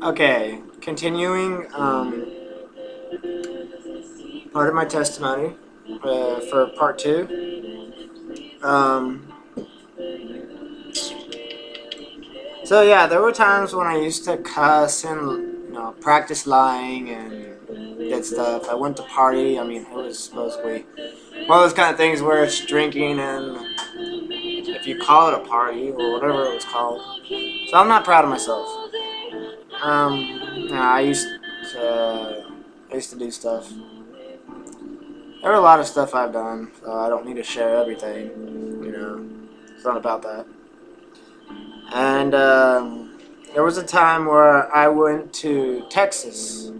Okay, continuing part of my testimony for part two. Um, so yeah, there were times when I used to cuss and practice lying and did stuff. I went to party. I mean, it was supposedly one of those kind of things where it's drinking and if you call it a party or whatever it was called. So I'm not proud of myself. Yeah, I used to do stuff. There are a lot of stuff I've done, so I don't need to share everything. It's not about that. And there was a time where I went to Texas,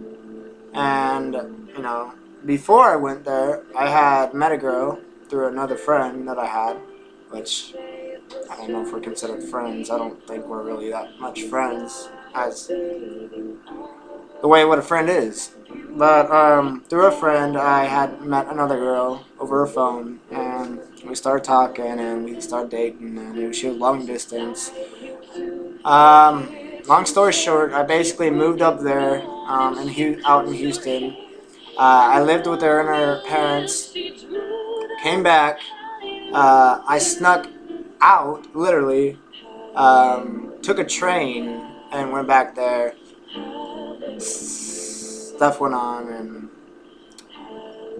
and before I went there, I had met a girl through another friend that I had, which I don't know if we're considered friends. I don't think we're really that much friends as the way what a friend is. But through a friend, I had met another girl over her phone, and we started talking, and we started dating, and she was long distance. Long story short, I basically moved up there out in Houston. I lived with her and her parents. Came back. I snuck out, literally. Took a train and went back there. Stuff went on, and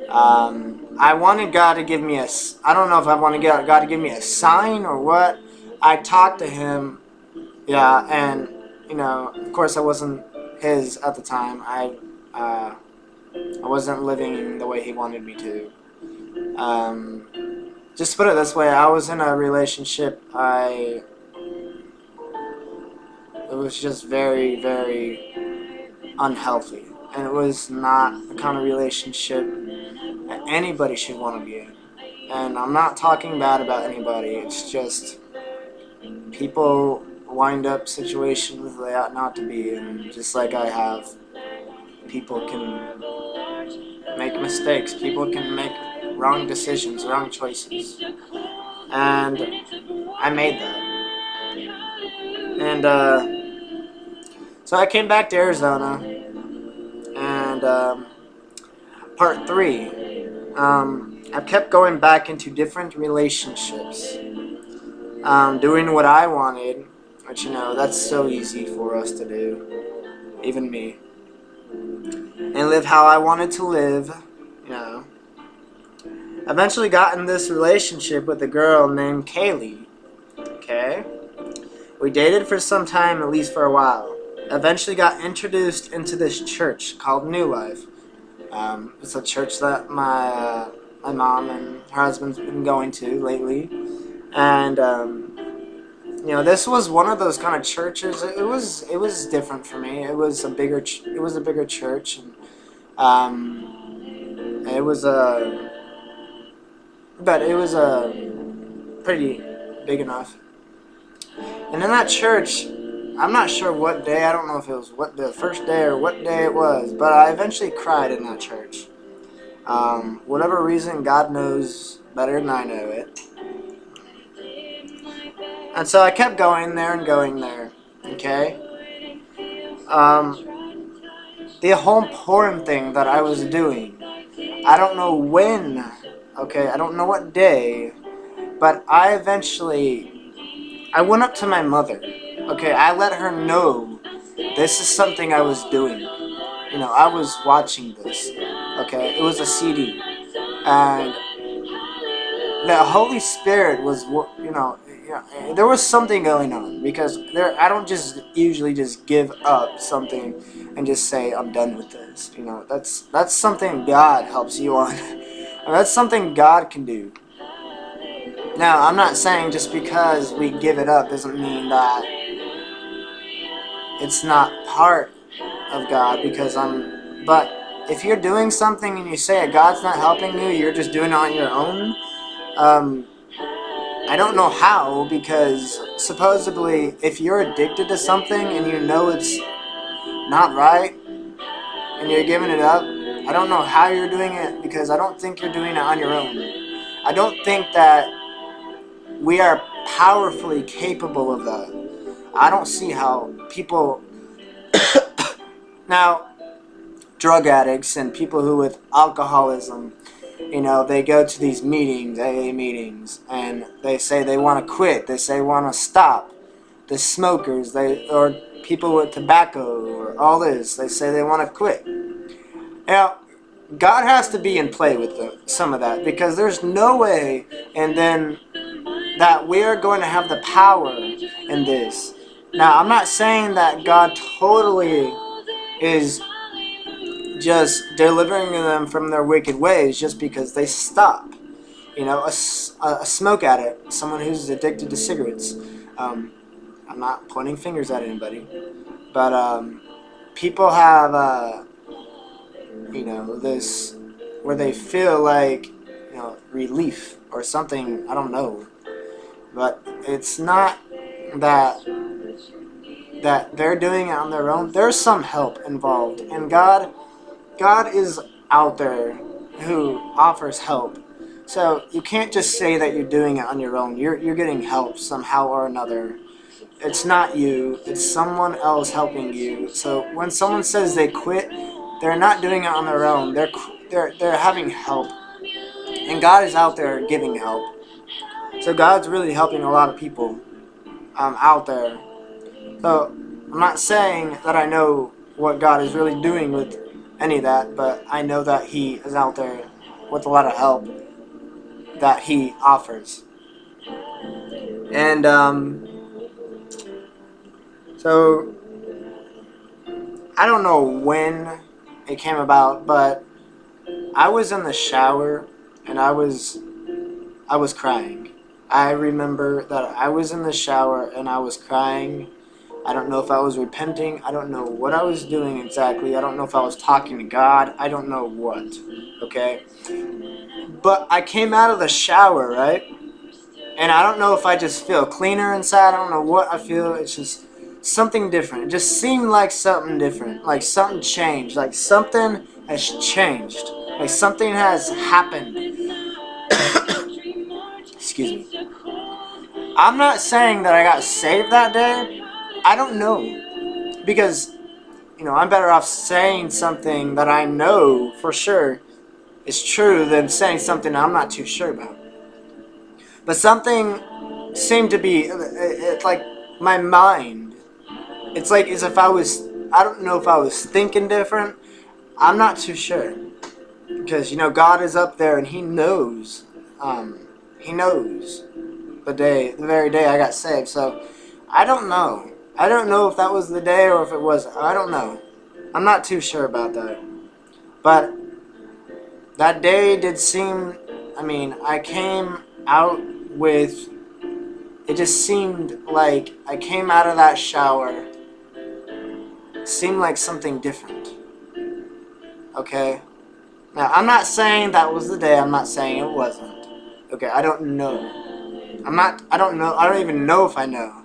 I wanted God to give me I don't know if I wanted God to give me a sign or what. I talked to him, yeah, and of course I wasn't his at the time. I wasn't living the way he wanted me to. Just to put it this way, I was in a relationship. It was just very, very unhealthy, and it was not the kind of relationship that anybody should want to be in. And I'm not talking bad about anybody. It's just people wind up situations they ought not to be in, just like I have. People can make mistakes. People can make wrong decisions, wrong choices. And I made that. And so I came back to Arizona, and part three. I've kept going back into different relationships, doing what I wanted, which that's so easy for us to do, even me, and live how I wanted to live. Eventually got in this relationship with a girl named Kaylee. Okay, we dated for some time, at least for a while. Eventually got introduced into this church called New Life. It's a church that my mom and her husband's been going to lately, and this was one of those kind of churches. It was different for me. It was a bigger church, and it was pretty big enough. And in that church, I'm not sure what day. I don't know if it was what the first day or what day it was, but I eventually cried in that church. Whatever reason, God knows better than I know it. And so I kept going there and going there. Okay. The whole important thing that I was doing, I don't know when. Okay, I don't know what day, but I went up to my mother. Okay, I let her know this is something I was doing. I was watching this. Okay, it was a CD, and the Holy Spirit was, there was something going on, because I don't just usually just give up something and just say I'm done with this. That's something God helps you on. And that's something God can do. Now, I'm not saying just because we give it up doesn't mean that it's not part of God, but if you're doing something and you say God's not helping you, you're just doing it on your own. I don't know how, because supposedly if you're addicted to something and you know it's not right and you're giving it up, I don't know how you're doing it, because I don't think you're doing it on your own. I don't think that we are powerfully capable of that. I don't see how people Now, drug addicts and people who with alcoholism, they go to these meetings, AA meetings, and they say they want to quit. They say want to stop. The smokers, or people with tobacco or all this, they say they want to quit. Now, God has to be in play with some of that, because there's no way and then that we're going to have the power in this. Now, I'm not saying that God totally is just delivering them from their wicked ways just because they stop. A smoke addict, someone who's addicted to cigarettes. I'm not pointing fingers at anybody, but people have, this where they feel like, relief or something. I don't know, but it's not that they're doing it on their own. There's some help involved, and God is out there who offers help. So you can't just say that you're doing it on your own. You're getting help somehow or another. It's not you. It's someone else helping you. So when someone says they quit, they're not doing it on their own. They're having help, and God is out there giving help. So God's really helping a lot of people out there. So I'm not saying that I know what God is really doing with any of that, but I know that He is out there with a lot of help that He offers. And so I don't know when it came about, but I was in the shower and I was crying. I remember that I was in the shower and I was crying. I don't know if I was repenting. I don't know what I was doing exactly. I don't know if I was talking to God. I don't know what. Okay? But I came out of the shower, right? And I don't know if I just feel cleaner inside. I don't know what I feel. It's just something different. It just seemed like something different. Like something changed. Like something has changed. Like something has happened. Excuse me. I'm not saying that I got saved that day. I don't know. Because, I'm better off saying something that I know for sure is true than saying something I'm not too sure about. But something seemed to be, it's like my mind. It's like as if I don't know if I was thinking different. I'm not too sure. Because, God is up there and He knows. He knows the very day I got saved. So, I don't know. I don't know if that was the day or if it wasn't. I don't know. I'm not too sure about that. But that day did seem, I came out with, it just seemed like I came out of that shower, seemed like something different. Okay? Now, I'm not saying that was the day. I'm not saying it wasn't. Okay, I don't know. I don't know. I don't even know if I know.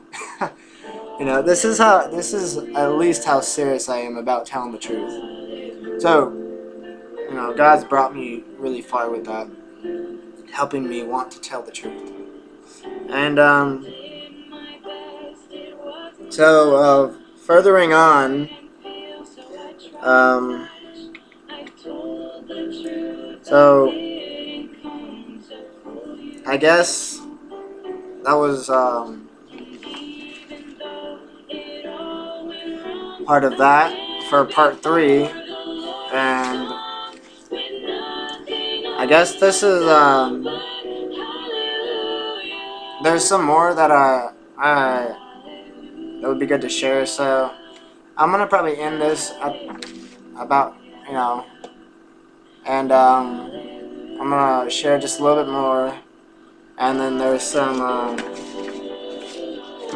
This is at least how serious I am about telling the truth. So, God's brought me really far with that, helping me want to tell the truth. And, furthering on, so, I guess that was, part of that for part 3, and I guess this is, there's some more that that would be good to share, so I'm gonna probably end this about, and I'm gonna share just a little bit more, and then there's some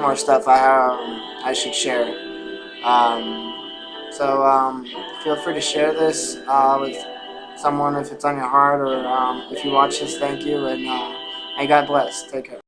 more stuff I should share. Feel free to share this with someone if it's on your heart, or if you watch this, thank you, and may God bless. Take care.